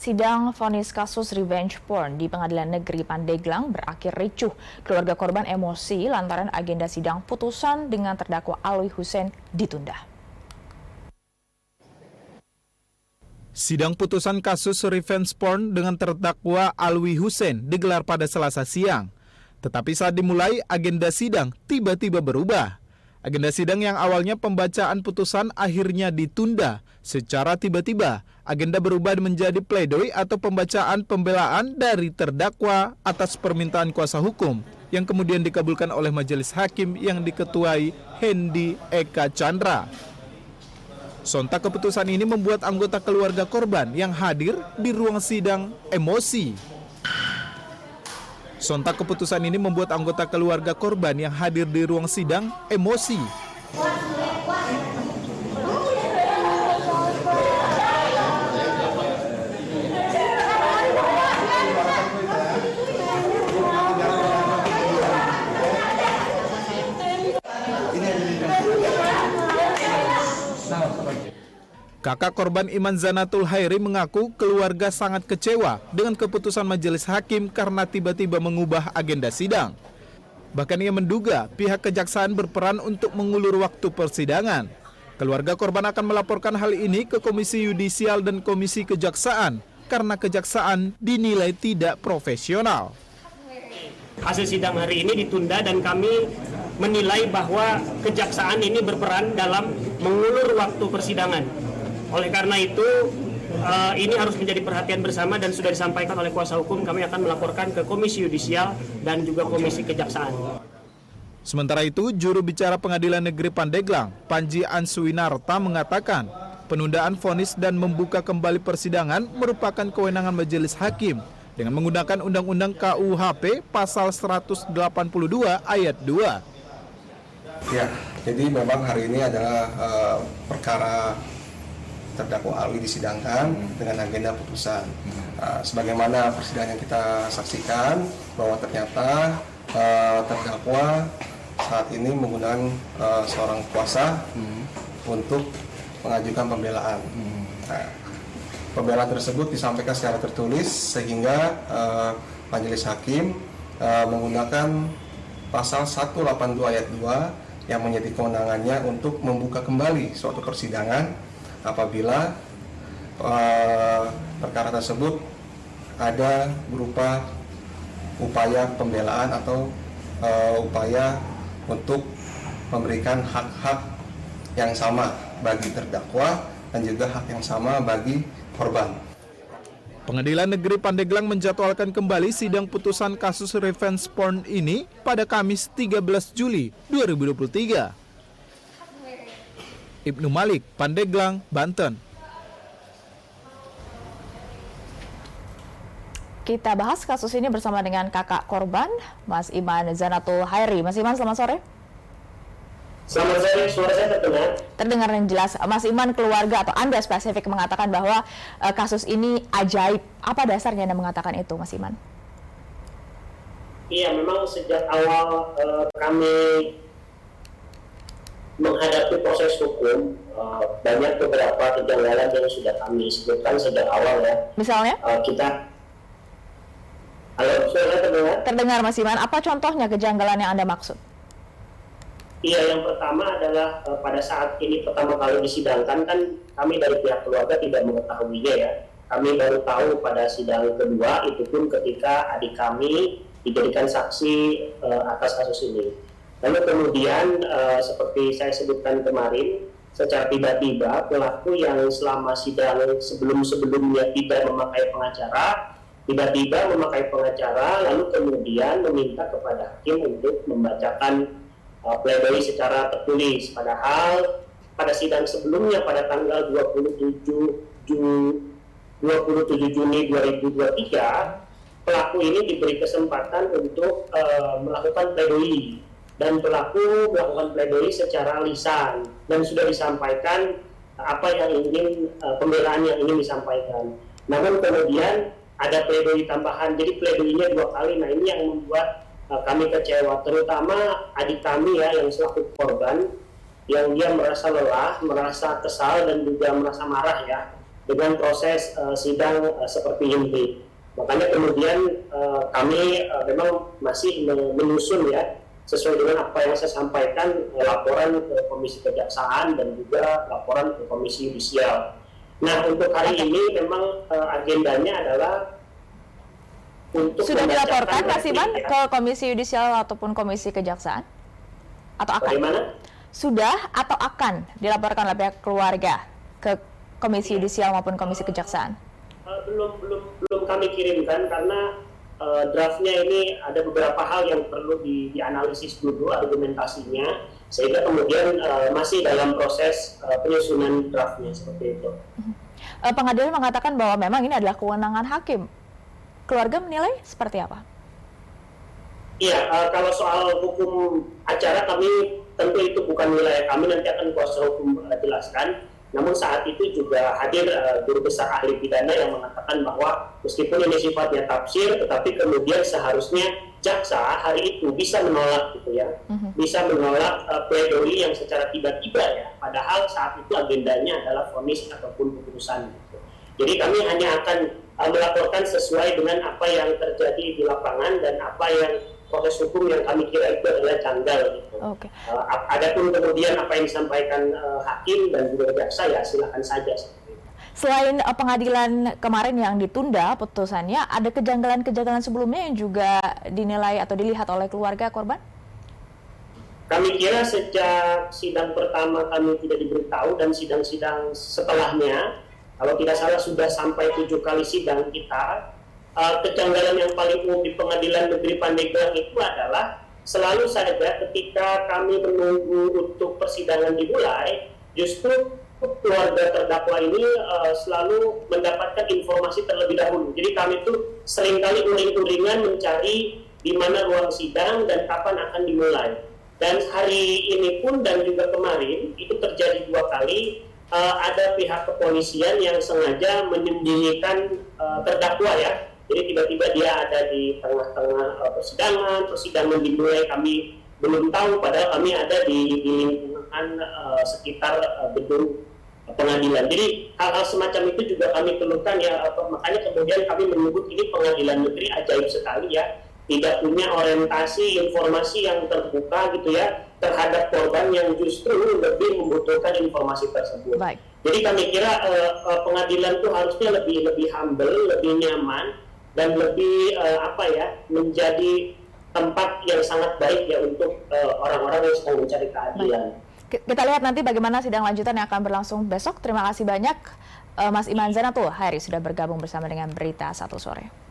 Sidang vonis kasus revenge porn di Pengadilan Negeri Pandeglang berakhir ricuh. Keluarga korban emosi lantaran agenda sidang putusan dengan terdakwa Alwi Hussein ditunda. Sidang putusan kasus revenge porn dengan terdakwa Alwi Hussein digelar pada Selasa siang. Tetapi saat dimulai, agenda sidang tiba-tiba berubah. Agenda sidang yang awalnya pembacaan putusan akhirnya ditunda. Secara tiba-tiba, agenda berubah menjadi pledoi atau pembacaan pembelaan dari terdakwa atas permintaan kuasa hukum yang kemudian dikabulkan oleh majelis hakim yang diketuai Hendi Eka Chandra. Sontak keputusan ini membuat anggota keluarga korban yang hadir di ruang sidang emosi. Sontak keputusan ini membuat anggota keluarga korban yang hadir di ruang sidang emosi. Kakak korban Iman Zanatul Hairi mengaku keluarga sangat kecewa dengan keputusan majelis hakim karena tiba-tiba mengubah agenda sidang. Bahkan ia menduga pihak kejaksaan berperan untuk mengulur waktu persidangan. Keluarga korban akan melaporkan hal ini ke Komisi Yudisial dan Komisi Kejaksaan karena kejaksaan dinilai tidak profesional. Hasil sidang hari ini ditunda dan kami menilai bahwa kejaksaan ini berperan dalam mengulur waktu persidangan. Oleh karena itu, ini harus menjadi perhatian bersama dan sudah disampaikan oleh kuasa hukum, kami akan melaporkan ke Komisi Yudisial dan juga Komisi Kejaksaan. Sementara itu, juru bicara Pengadilan Negeri Pandeglang, Panji Ansuwinarta mengatakan, penundaan vonis dan membuka kembali persidangan merupakan kewenangan majelis hakim dengan menggunakan Undang-Undang KUHP Pasal 182 Ayat 2. Ya, jadi memang hari ini adalah perkara terdakwa Alwi disidangkan dengan agenda putusan. Sebagaimana persidangan yang kita saksikan bahwa ternyata terdakwa saat ini menggunakan seorang kuasa untuk mengajukan pembelaan. Pembelaan tersebut disampaikan secara tertulis sehingga majelis hakim menggunakan pasal 182 ayat 2 yang menjadi kewenangannya untuk membuka kembali suatu persidangan apabila perkara tersebut ada berupa upaya pembelaan atau upaya untuk memberikan hak-hak yang sama bagi terdakwa dan juga hak yang sama bagi korban. Pengadilan Negeri Pandeglang menjadwalkan kembali sidang putusan kasus revenge porn ini pada Kamis 13 Juli 2023. Ibnu Malik, Pandeglang, Banten. Kita bahas kasus ini bersama dengan kakak korban, Mas Iman Zanatul Hairi. Mas Iman, selamat sore. Selamat sore, suara saya terdengar? Terdengar yang jelas. Mas Iman, keluarga atau Anda spesifik mengatakan bahwa kasus ini ajaib. Apa dasarnya Anda mengatakan itu, Mas Iman? Iya, memang sejak awal kami menghadapi proses hukum, banyak beberapa kejanggalan yang sudah kami sebutkan sejak awal ya. Misalnya? Halo, suara terdengar? Terdengar, Mas Iman. Apa contohnya kejanggalan yang Anda maksud? Iya, yang pertama adalah pada saat ini pertama kali disidangkan kan kami dari pihak keluarga tidak mengetahuinya ya. Kami baru tahu pada sidang kedua, itu pun ketika adik kami dijadikan saksi atas kasus ini. Lalu kemudian seperti saya sebutkan kemarin, secara tiba-tiba pelaku yang selama sidang sebelum-sebelumnya tidak memakai pengacara, tiba-tiba memakai pengacara, lalu kemudian meminta kepada hakim untuk membacakan pledoi secara tertulis. Padahal pada sidang sebelumnya pada tanggal 27 Juni 2023, pelaku ini diberi kesempatan untuk melakukan pledoi. Dan pelaku melakukan pledoi secara lisan dan sudah disampaikan apa yang ingin pembelaan yang ingin disampaikan. Namun kemudian ada pledoi tambahan, jadi pledoinya 2 kali. Nah, ini yang membuat kami kecewa, terutama adik kami ya yang selaku korban, yang dia merasa lelah, merasa kesal dan juga merasa marah ya dengan proses sidang seperti ini. Makanya kemudian kami memang masih menyusun ya, sesuai dengan apa yang saya sampaikan, laporan ke Komisi Kejaksaan dan juga laporan ke Komisi Yudisial. Nah, untuk hari ini memang agendanya adalah untuk sudah dilaporkan Mas Iman ya, ke Komisi Yudisial ataupun Komisi Kejaksaan? Atau akan? bagaimana? Sudah atau akan dilaporkan oleh pihak keluarga ke Komisi Yudisial maupun Komisi Kejaksaan? Belum kami kirimkan karena draftnya ini ada beberapa hal yang perlu dianalisis dulu argumentasinya, sehingga kemudian masih dalam proses penyusunan draftnya seperti itu. Pengadilan mengatakan bahwa memang ini adalah kewenangan hakim. Keluarga menilai seperti apa? Iya, kalau soal hukum acara kami tentu itu bukan wilayah kami, nanti akan kuasa hukum jelaskan. Namun saat itu juga hadir guru besar ahli pidana yang mengatakan bahwa meskipun ini sifatnya tafsir, tetapi kemudian seharusnya jaksa hari itu bisa menolak gitu ya, bisa menolak pledoi yang secara tiba-tiba ya. Padahal saat itu agendanya adalah vonis ataupun keputusan. Gitu. Jadi kami hanya akan melaporkan sesuai dengan apa yang terjadi di lapangan dan apa yang proses hukum yang kami kira itu adalah janggal gitu. Oke. Adapun kemudian apa yang disampaikan hakim dan juga jaksa ya silakan saja. Selain pengadilan kemarin yang ditunda putusannya, ada kejanggalan-kejanggalan sebelumnya yang juga dinilai atau dilihat oleh keluarga korban? Kami kira sejak sidang pertama kami tidak diberitahu dan sidang-sidang setelahnya, kalau tidak salah sudah sampai 7 kali sidang kita, kejanggalan yang paling umum di Pengadilan Negeri Pandeglang itu adalah selalu saja ketika kami menunggu untuk persidangan dimulai, justru keluarga terdakwa ini selalu mendapatkan informasi terlebih dahulu. Jadi kami tuh seringkali uring-uringan mencari di mana ruang sidang dan kapan akan dimulai. Dan hari ini pun dan juga kemarin itu terjadi 2 kali. Ada pihak kepolisian yang sengaja menyembunyikan terdakwa ya. Jadi tiba-tiba dia ada di tengah-tengah persidangan dimulai kami belum tahu, padahal kami ada di lingkungan sekitar gedung pengadilan. Jadi hal-hal semacam itu juga kami keluhkan ya, makanya kemudian kami menyebut ini pengadilan negeri ajaib sekali ya, tidak punya orientasi informasi yang terbuka gitu ya terhadap korban yang justru lebih membutuhkan informasi tersebut. Baik. Jadi kami kira pengadilan itu harusnya lebih humble, lebih nyaman dan lebih menjadi tempat yang sangat baik ya untuk orang-orang yang sedang mencari keadilan. Kita lihat nanti bagaimana sidang lanjutan yang akan berlangsung besok. Terima kasih banyak Mas Iman Zainatul Hairi sudah bergabung bersama dengan Berita Satu Sore.